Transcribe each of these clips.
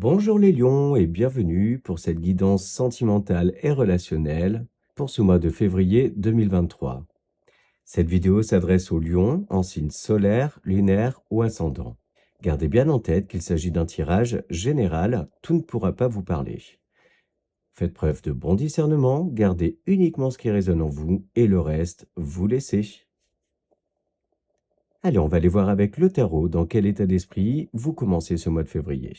Bonjour les lions et bienvenue pour cette guidance sentimentale et relationnelle pour ce mois de février 2023. Cette vidéo s'adresse aux lions en signe solaire, lunaire ou ascendant. Gardez bien en tête qu'il s'agit d'un tirage général, tout ne pourra pas vous parler. Faites preuve de bon discernement, gardez uniquement ce qui résonne en vous et le reste, vous laissez. Allez, on va aller voir avec le tarot dans quel état d'esprit vous commencez ce mois de février.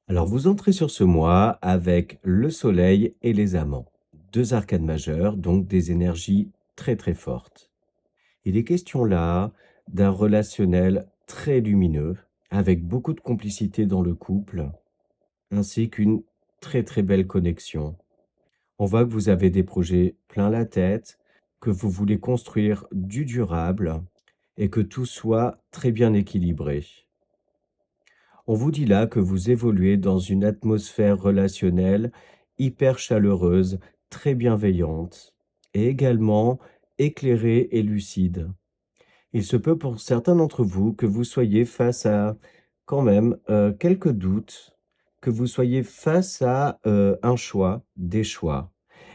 Alors, vous entrez sur ce mois avec le soleil et les amants. Deux arcanes majeures, donc des énergies très très fortes. Il est question là d'un relationnel très lumineux, avec beaucoup de complicité dans le couple, ainsi qu'une très très belle connexion. On voit que vous avez des projets plein la tête, que vous voulez construire du durable et que tout soit très bien équilibré. On vous dit là que vous évoluez dans une atmosphère relationnelle hyper chaleureuse, très bienveillante et également éclairée et lucide. Il se peut pour certains d'entre vous que vous soyez face à quand même quelques doutes, que vous soyez face à un choix, des choix.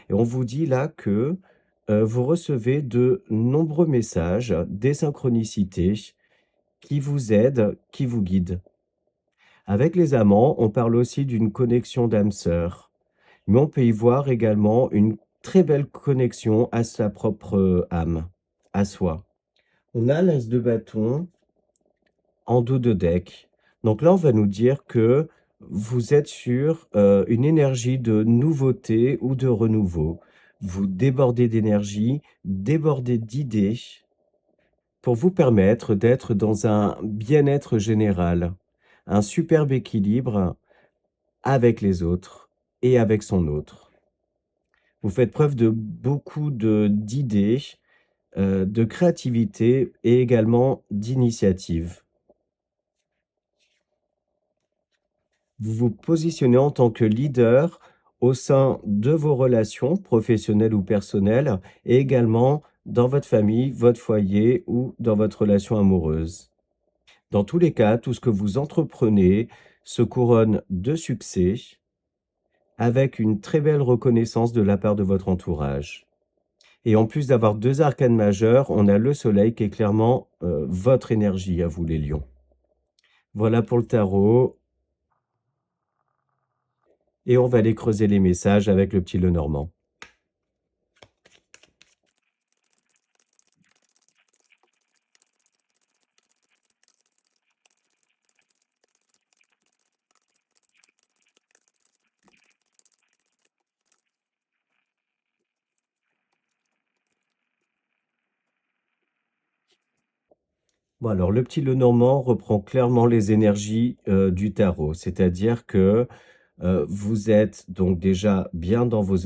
Et on vous dit là que vous recevez de nombreux messages, des synchronicités qui vous aident, qui vous guident. Avec les amants, on parle aussi d'une connexion d'âme sœur, mais on peut y voir également une très belle connexion à sa propre âme, à soi. On a l'as de bâton en dos de deck. Donc là, on va nous dire que vous êtes sur une énergie de nouveauté ou de renouveau. Vous débordez d'énergie, débordez d'idées pour vous permettre d'être dans un bien-être général, un superbe équilibre avec les autres et avec son autre. Vous faites preuve de beaucoup d'idées, de créativité et également d'initiative. Vous vous positionnez en tant que leader au sein de vos relations professionnelles ou personnelles et également dans votre famille, votre foyer ou dans votre relation amoureuse. Dans tous les cas, tout ce que vous entreprenez se couronne de succès avec une très belle reconnaissance de la part de votre entourage. Et en plus d'avoir 2 arcanes majeures, on a le soleil qui est clairement, votre énergie à vous les lions. Voilà pour le tarot et on va aller creuser les messages avec le petit Lenormand. Bon alors le petit Lenormand reprend clairement les énergies, du tarot. C'est-à-dire que, vous êtes donc déjà bien dans vos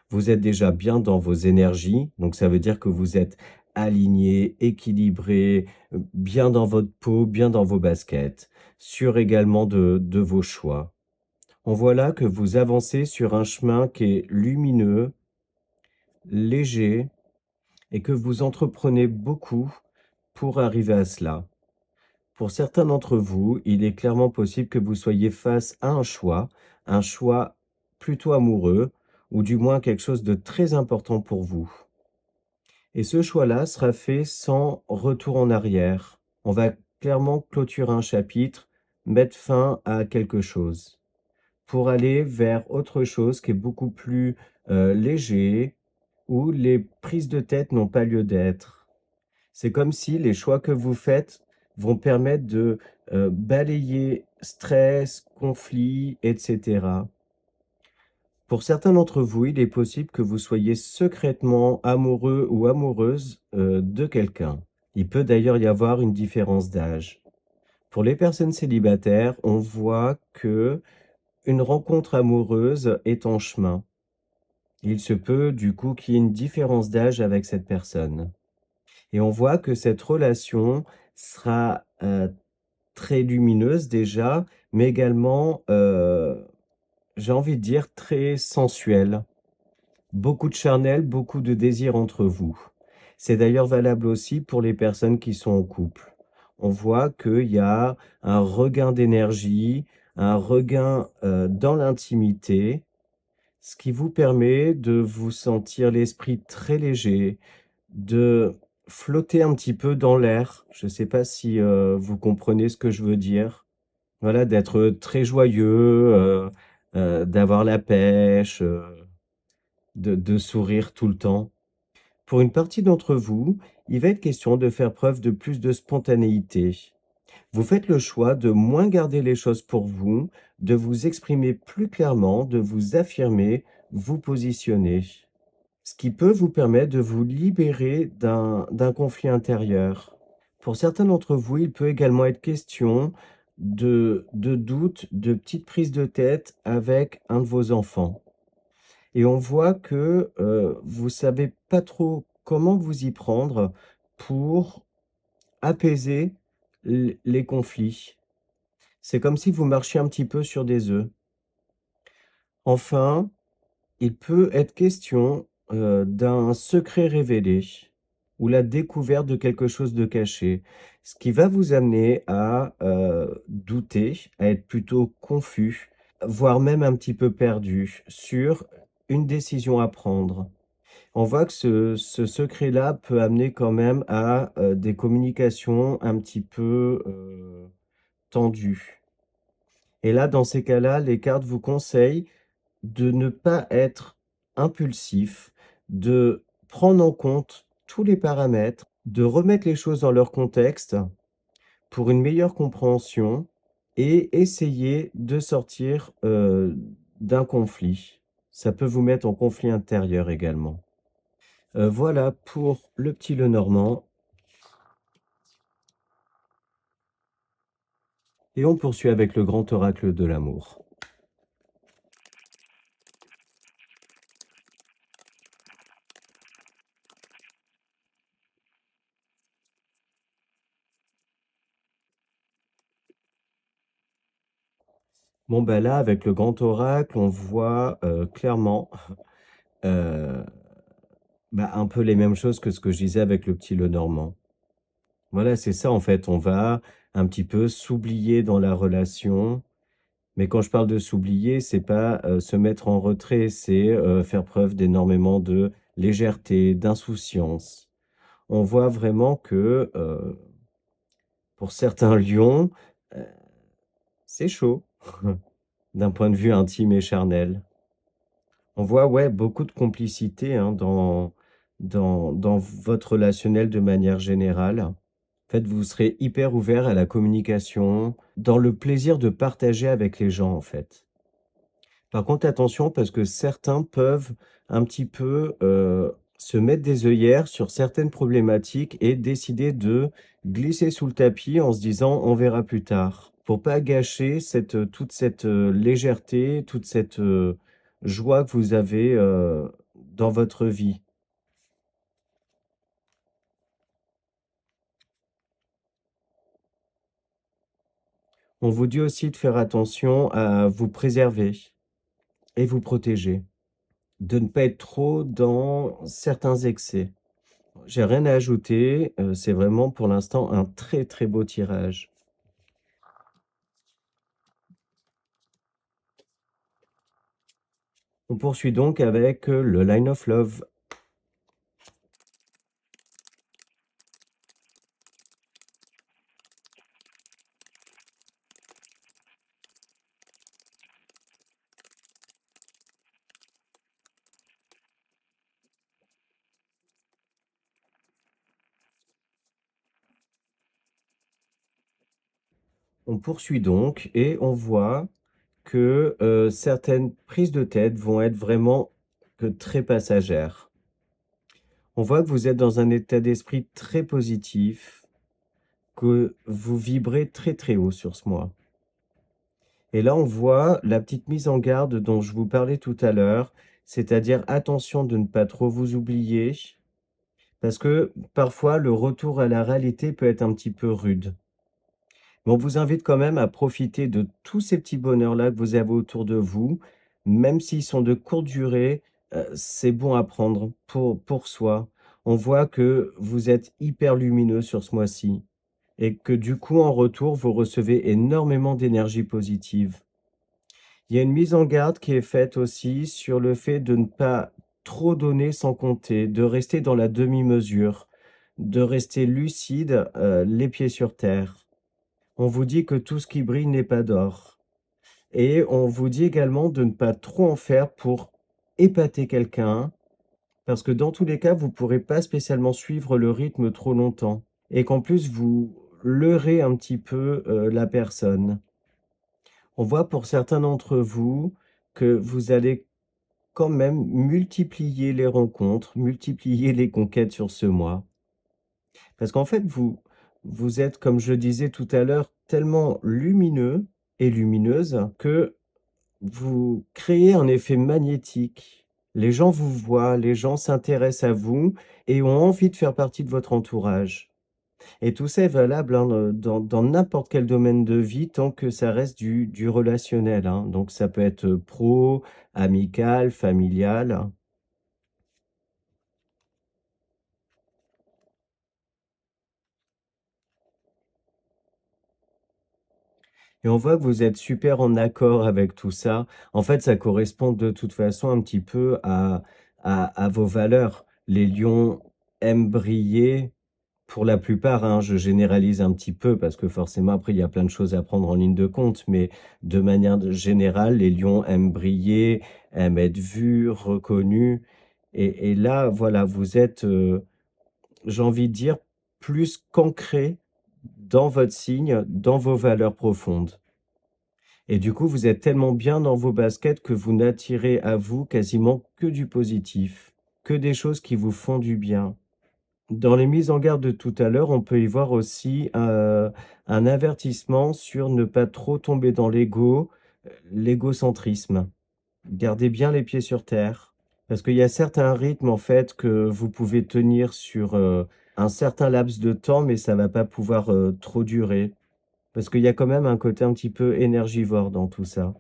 vous êtes déjà bien dans vos énergies, donc ça veut dire que vous êtes aligné, équilibré, bien dans votre peau, bien dans vos baskets, sûr également de vos choix. On voit là que vous avancez sur un chemin qui est lumineux, léger et que vous entreprenez beaucoup pour arriver à cela. Pour certains d'entre vous, il est clairement possible que vous soyez face à un choix plutôt amoureux ou du moins quelque chose de très important pour vous. Et ce choix-là sera fait sans retour en arrière. On va clairement clôturer un chapitre, mettre fin à quelque chose, pour aller vers autre chose qui est beaucoup plus, léger, où les prises de tête n'ont pas lieu d'être. C'est comme si les choix que vous faites vont permettre de, balayer stress, conflits et cetera. Pour certains d'entre vous, il est possible que vous soyez secrètement amoureux ou amoureuse, de quelqu'un. Il peut d'ailleurs y avoir une différence d'âge. Pour les personnes célibataires, on voit que une rencontre amoureuse est en chemin. Il se peut du coup qu'il y ait une différence d'âge avec cette personne et on voit que cette relation sera, très lumineuse déjà, mais également, j'ai envie de dire très sensuelle. Beaucoup de charnel, beaucoup de désir entre vous. C'est d'ailleurs valable aussi pour les personnes qui sont en couple. On voit qu'il y a un regain d'énergie, un regain, dans l'intimité, ce qui vous permet de vous sentir l'esprit très léger, de flotter un petit peu dans l'air. Je ne sais pas si, vous comprenez ce que je veux dire? Voilà, d'être très joyeux, d'avoir la pêche, de sourire tout le temps. Pour une partie d'entre vous, il va être question de faire preuve de plus de spontanéité. Vous faites le choix de moins garder les choses pour vous, de vous exprimer plus clairement, de vous affirmer, vous positionner. Ce qui peut vous permettre de vous libérer d'un conflit intérieur. Pour certains d'entre vous, il peut également être question de doutes, de petites prises de tête avec un de vos enfants. Et on voit que, vous savez pas trop comment vous y prendre pour apaiser les conflits. C'est comme si vous marchiez un petit peu sur des œufs. Enfin, il peut être question, d'un secret révélé ou la découverte de quelque chose de caché, ce qui va vous amener à, douter, à être plutôt confus, voire même un petit peu perdu sur une décision à prendre. On voit que ce secret-là peut amener quand même à, des communications un petit peu, tendues. Et là, dans ces cas-là, les cartes vous conseillent de ne pas être impulsif, de prendre en compte tous les paramètres, de remettre les choses dans leur contexte pour une meilleure compréhension et essayer de sortir, d'un conflit. Ça peut vous mettre en conflit intérieur également. Voilà pour le petit Lenormand et on poursuit avec le grand oracle de l'amour. Bon, bah, là, avec le grand oracle, on voit, clairement, heu, bah, un peu les mêmes choses que ce que je disais avec le petit Lenormand. Voilà, c'est ça, en fait, on va un petit peu s'oublier dans la relation, mais quand je parle de s'oublier, c'est pas, se mettre en retrait, c'est, faire preuve d'énormément de légèreté, d'insouciance. On voit vraiment que, pour certains lions, heu, c'est chaud d'un point de vue intime et charnel. On voit, ouais, beaucoup de complicité, hein, dans votre relationnel de manière générale. En fait, vous serez hyper ouvert à la communication, dans le plaisir de partager avec les gens, en fait. Par contre, attention parce que certains peuvent un petit peu, se mettre des œillères sur certaines problématiques et décider de glisser sous le tapis en se disant: «On verra plus tard». Pour pas gâcher toute cette, légèreté, toute cette, joie que vous avez, dans votre vie. On vous dit aussi de faire attention à vous préserver et vous protéger, de ne pas être trop dans certains excès. J'ai rien à ajouter, c'est vraiment pour l'instant un très, très beau tirage. On poursuit donc avec, le Line of Love. On poursuit donc et on voit que, certaines prises de tête vont être vraiment que très passagères. On voit que vous êtes dans un état d'esprit très positif, que vous vibrez très, très haut sur ce mois. Et là, on voit la petite mise en garde dont je vous parlais tout à l'heure, c'est-à-dire attention de ne pas trop vous oublier, parce que parfois le retour à la réalité peut être un petit peu rude. Mais on vous invite quand même à profiter de tous ces petits bonheurs-là que vous avez autour de vous, même s'ils sont de courte durée, c'est bon à prendre pour soi. On voit que vous êtes hyper lumineux sur ce mois-ci et que du coup, en retour, vous recevez énormément d'énergie positive. Il y a une mise en garde qui est faite aussi sur le fait de ne pas trop donner sans compter, de rester dans la demi-mesure, de rester lucide, les pieds sur terre. On vous dit que tout ce qui brille n'est pas d'or et on vous dit également de ne pas trop en faire pour épater quelqu'un, parce que dans tous les cas, vous ne pourrez pas spécialement suivre le rythme trop longtemps et qu'en plus vous leurrez un petit peu, la personne. On voit pour certains d'entre vous que vous allez quand même multiplier les rencontres, multiplier les conquêtes sur ce mois. Parce qu'en fait, vous êtes, comme je disais tout à l'heure, tellement lumineux et lumineuse que vous créez un effet magnétique. Les gens vous voient, les gens s'intéressent à vous et ont envie de faire partie de votre entourage. Et tout ça est valable, hein, dans n'importe quel domaine de vie tant que ça reste du relationnel, hein. Donc ça peut être, pro, amical, familial. Et on voit que vous êtes super en accord avec tout ça. En fait, ça correspond de toute façon un petit peu à vos valeurs. Les lions aiment briller pour la plupart, hein, je généralise un petit peu parce que forcément après il y a plein de choses à prendre en ligne de compte, mais de manière générale, les lions aiment briller, aiment être vus, reconnus. Et là, voilà, vous êtes, j'ai envie de dire, plus qu'ancré dans votre signe, dans vos valeurs profondes. Et du coup, vous êtes tellement bien dans vos baskets que vous n'attirez à vous quasiment que du positif, que des choses qui vous font du bien. Dans les mises en garde de tout à l'heure, on peut y voir aussi, un avertissement sur ne pas trop tomber dans l'égocentrisme. Gardez bien les pieds sur terre, parce qu'il y a certains rythmes, en fait, que vous pouvez tenir sur, un certain laps de temps, mais ça va pas pouvoir, trop durer. Parce qu'il y a quand même un côté un petit peu énergivore dans tout ça.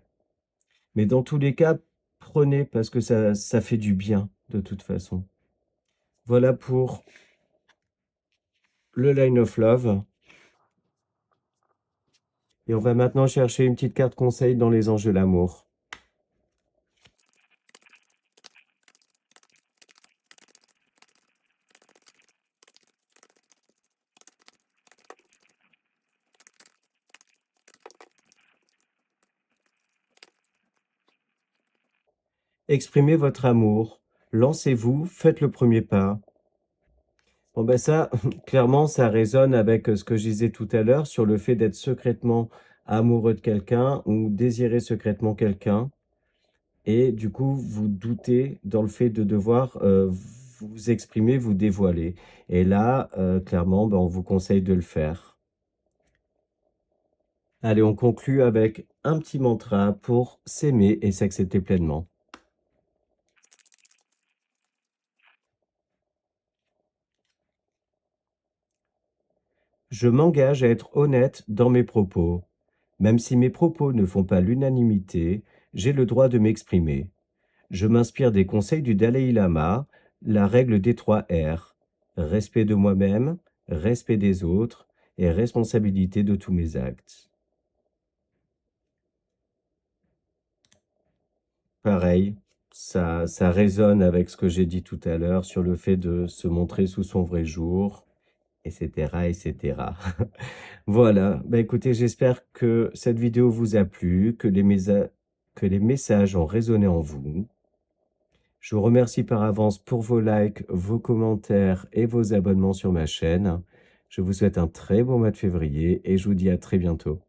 Mais dans tous les cas, prenez parce que ça fait du bien de toute façon. Voilà pour le Line of Love et on va maintenant chercher une petite carte conseil dans les anges de l'amour. Exprimez votre amour, lancez-vous, faites le premier pas. Bon ben ça, clairement, ça résonne avec, ce que je disais tout à l'heure sur le fait d'être secrètement amoureux de quelqu'un ou désirer secrètement quelqu'un. Et du coup, vous doutez dans le fait de devoir, vous exprimer, vous dévoiler. Et là, clairement, ben, on vous conseille de le faire. Allez, on conclut avec un petit mantra pour s'aimer et s'accepter pleinement. Je m'engage à être honnête dans mes propos. Même si mes propos ne font pas l'unanimité, j'ai le droit de m'exprimer. Je m'inspire des conseils du Dalai Lama, la règle des 3 R, respect de moi-même, respect des autres et responsabilité de tous mes actes. Pareil, ça résonne avec ce que j'ai dit tout à l'heure sur le fait de se montrer sous son vrai jour, etc., etc. Voilà, bah écoutez, j'espère que cette vidéo vous a plu, que les messages ont résonné en vous. Je vous remercie par avance pour vos likes, vos commentaires et vos abonnements sur ma chaîne. Je vous souhaite un très bon mois de février et je vous dis à très bientôt.